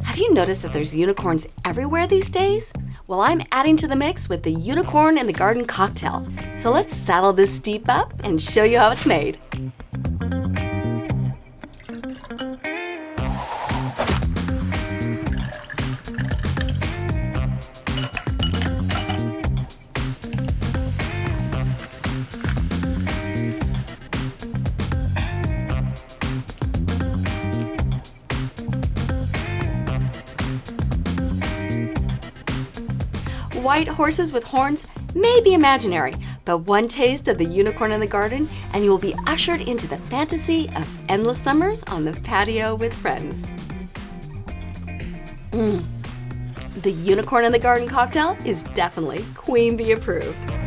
Have you noticed that there's unicorns everywhere these days? Well, I'm adding to the mix with the Unicorn in the Garden cocktail. So let's saddle this steep up and show you how it's made. White horses with horns may be imaginary, but one taste of the Unicorn in the Garden and you will be ushered into the fantasy of endless summers on the patio with friends. The Unicorn in the Garden cocktail is definitely Queen Bee approved.